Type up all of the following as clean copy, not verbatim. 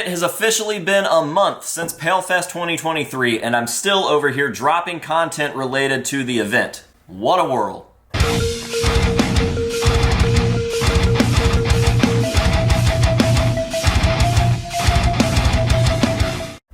It has officially been a month since PaleFest 2023, and I'm still over here dropping content related to the event. What a world.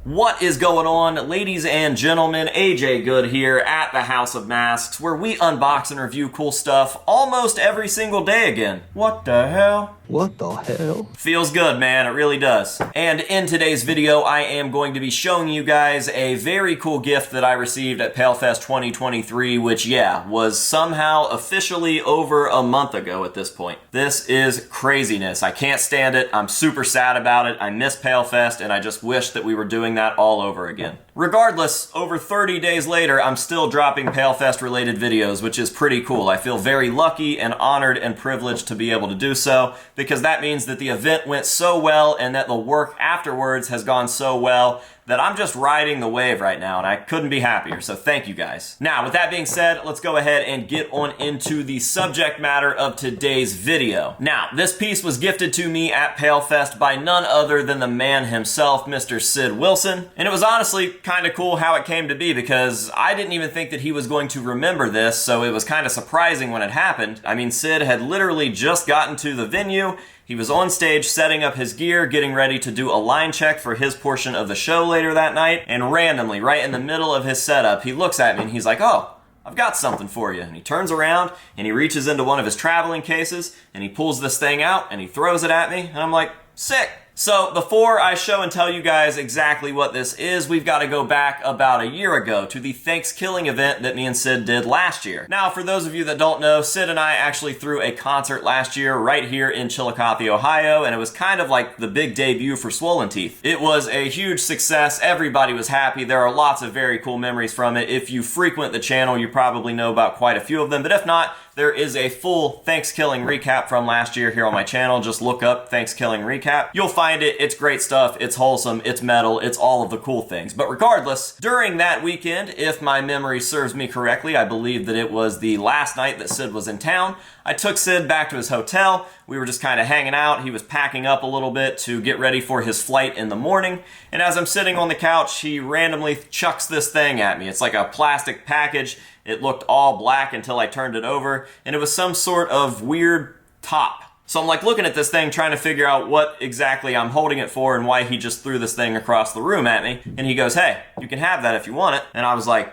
What is going on, ladies and gentlemen? AJ Good here at the House of Masks, where we unbox and review cool stuff almost every single day again. What the hell? What the hell? Feels good, man. It really does. And in today's video, I am going to be showing you guys a very cool gift that I received at PaleFest 2023, which, yeah, was somehow officially over a month ago at this point. This is craziness. I can't stand it. I'm super sad about it. I miss PaleFest, and I just wish that we were doing that all over again. Regardless, over 30 days later, I'm still dropping PaleFest related videos, which is pretty cool. I feel very lucky and honored and privileged to be able to do so, because that means that the event went so well and that the work afterwards has gone so well that I'm just riding the wave right now, and I couldn't be happier, so thank you guys. Now, with that being said, let's go ahead and get on into the subject matter of today's video. Now, this piece was gifted to me at PaleFest by none other than the man himself, Mr. Sid Wilson, and it was honestly kind of cool how it came to be, because I didn't even think that he was going to remember this, so it was kind of surprising when it happened. I mean, Sid had literally just gotten to the venue. He was on stage setting up his gear, getting ready to do a line check for his portion of the show later that night, and randomly, right in the middle of his setup, he looks at me and he's like, "Oh, I've got something for you." And he turns around and he reaches into one of his traveling cases and he pulls this thing out and he throws it at me, and I'm like, sick. So before I show and tell you guys exactly what this is, we've got to go back about a year ago to the Thanksgiving event that me and Sid did last year. Now, for those of you that don't know, Sid and I actually threw a concert last year right here in Chillicothe, Ohio, and it was kind of like the big debut for Swollen Teeth. It was a huge success. Everybody was happy. There are lots of very cool memories from it. If you frequent the channel, you probably know about quite a few of them, but if not, there is a full Thanksgiving recap from last year here on my channel. Just look up Thanksgiving recap. You'll find it. It's great stuff. It's wholesome. It's metal. It's all of the cool things. But regardless, during that weekend, if my memory serves me correctly, I believe that it was the last night that Sid was in town, I took Sid back to his hotel. We were just kind of hanging out. He was packing up a little bit to get ready for his flight in the morning. And as I'm sitting on the couch, he randomly chucks this thing at me. It's like a plastic package. It looked all black until I turned it over, and it was some sort of weird top. So I'm like looking at this thing, trying to figure out what exactly I'm holding it for and why he just threw this thing across the room at me. And he goes, "Hey, you can have that if you want it." And I was like,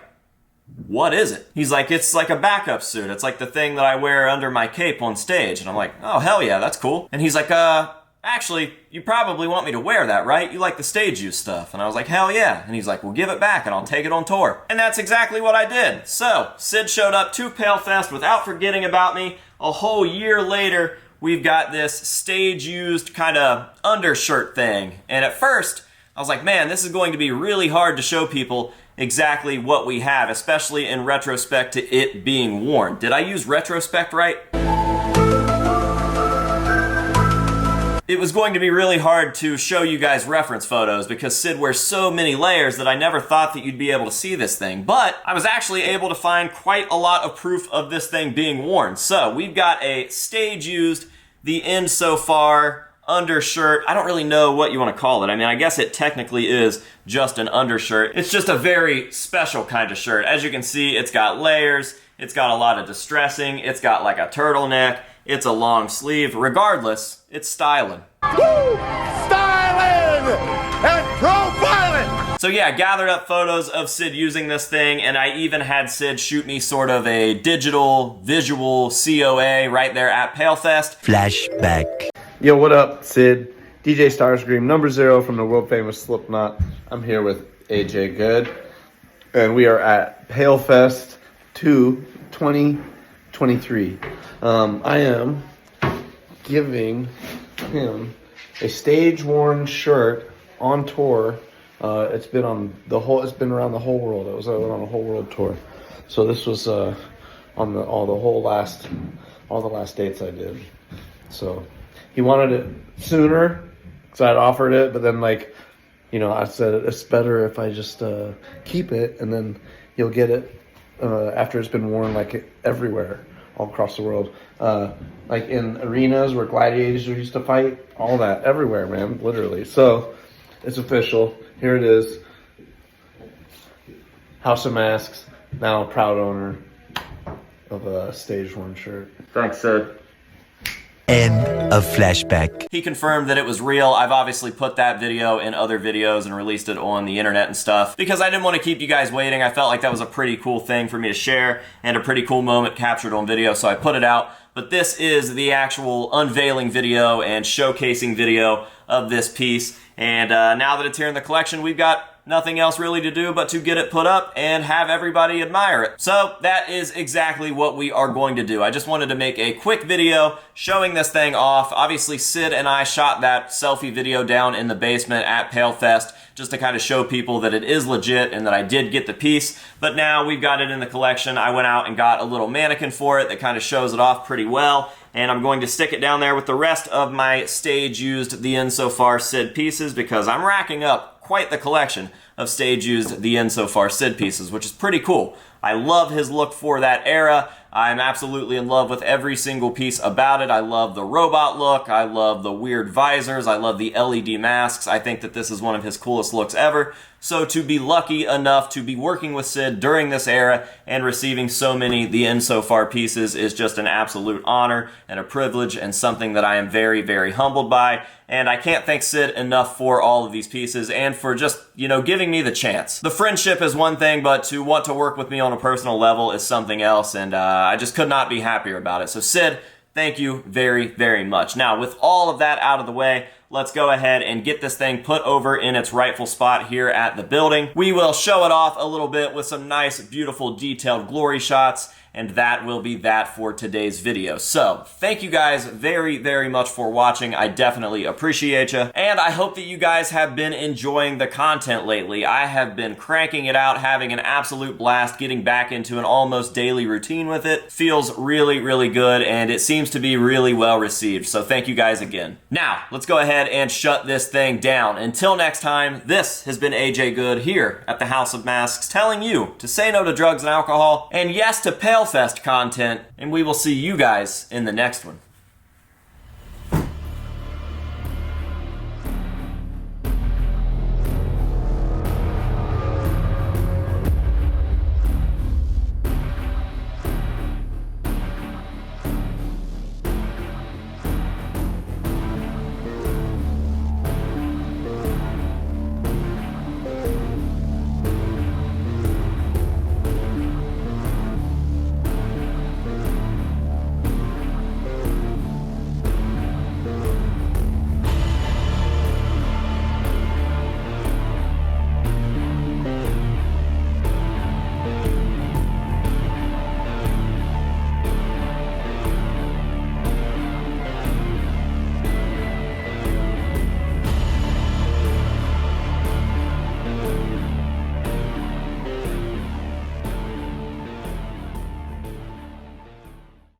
"What is it?" He's like, "It's like a backup suit. It's like the thing that I wear under my cape on stage." And I'm like, "Oh, hell yeah, that's cool." And he's like, "Actually, you probably want me to wear that, right? You like the stage use stuff." And I was like, "Hell yeah." And he's like, "Well, give it back and I'll take it on tour." And that's exactly what I did. So, Sid showed up to PaleFest without forgetting about me. A whole year later, we've got this stage-used kind of undershirt thing. And at first, I was like, man, this is going to be really hard to show people exactly what we have, especially in retrospect to it being worn. Did I use retrospect right? It was going to be really hard to show you guys reference photos because Sid wears so many layers that I never thought that you'd be able to see this thing. But I was actually able to find quite a lot of proof of this thing being worn. So we've got a stage-used, the end so far undershirt. I don't really know what you want to call it. I mean, I guess it technically is just an undershirt. It's just a very special kind of shirt. As you can see, it's got layers. It's got a lot of distressing. It's got like a turtleneck. It's a long sleeve. Regardless, it's styling. Woo! Styling and profiling! So yeah, gathered up photos of Sid using this thing, and I even had Sid shoot me sort of a digital visual COA right there at PaleFest. Flashback. Yo, what up, Sid? DJ Starscream, number 0 from the world famous Slipknot. I'm here with AJ Good, and we are at PaleFest 2 2023. I am giving him a stage-worn shirt on tour. It's been around the whole world. It was on a whole world tour. So this was on all the last dates I did. So he wanted it sooner, because I'd offered it, but then I said it's better if I just keep it, and then you'll get it after it's been worn everywhere, all across the world. Like in arenas where gladiators used to fight, all that, everywhere, man, literally. So It's official. Here it is. House of Masks, now a proud owner of a Stage 1 shirt. Thanks, Sid. End of flashback. He confirmed that it was real. I've obviously put that video in other videos and released it on the internet and stuff because I didn't want to keep you guys waiting. I felt like that was a pretty cool thing for me to share and a pretty cool moment captured on video, so I put it out. But this is the actual unveiling video and showcasing video of this piece. And now that it's here in the collection, we've got nothing else really to do but to get it put up and have everybody admire it. So that is exactly what we are going to do. I just wanted to make a quick video showing this thing off. Obviously, Sid and I shot that selfie video down in the basement at PaleFest just to kind of show people that it is legit and that I did get the piece. But now we've got it in the collection. I went out and got a little mannequin for it that kind of shows it off pretty well. And I'm going to stick it down there with the rest of my stage-used The End So Far Sid pieces because I'm racking up quite the collection of stage-used The End So Far Sid pieces, which is pretty cool. I love his look for that era. I'm absolutely in love with every single piece about it. I love the robot look. I love the weird visors. I love the LED masks. I think that this is one of his coolest looks ever. So to be lucky enough to be working with Sid during this era and receiving so many The End So Far pieces is just an absolute honor and a privilege and something that I am very, very humbled by. And I can't thank Sid enough for all of these pieces and for just, you know, giving me the chance. The friendship is one thing, but to want to work with me on a personal level is something else, and I just could not be happier about it. So Sid, thank you very, very much. Now, with all of that out of the way, let's go ahead and get this thing put over in its rightful spot here at the building. We will show it off a little bit with some nice, beautiful, detailed glory shots, and that will be that for today's video. So, thank you guys very, very much for watching. I definitely appreciate you, and I hope that you guys have been enjoying the content lately. I have been cranking it out, having an absolute blast, getting back into an almost daily routine with it. Feels really, really good, and it seems to be really well received, so thank you guys again. Now, let's go ahead and shut this thing down. Until next time, this has been AJ Good here at the House of Masks, telling you to say no to drugs and alcohol, and yes to PaleFest content, and we will see you guys in the next one.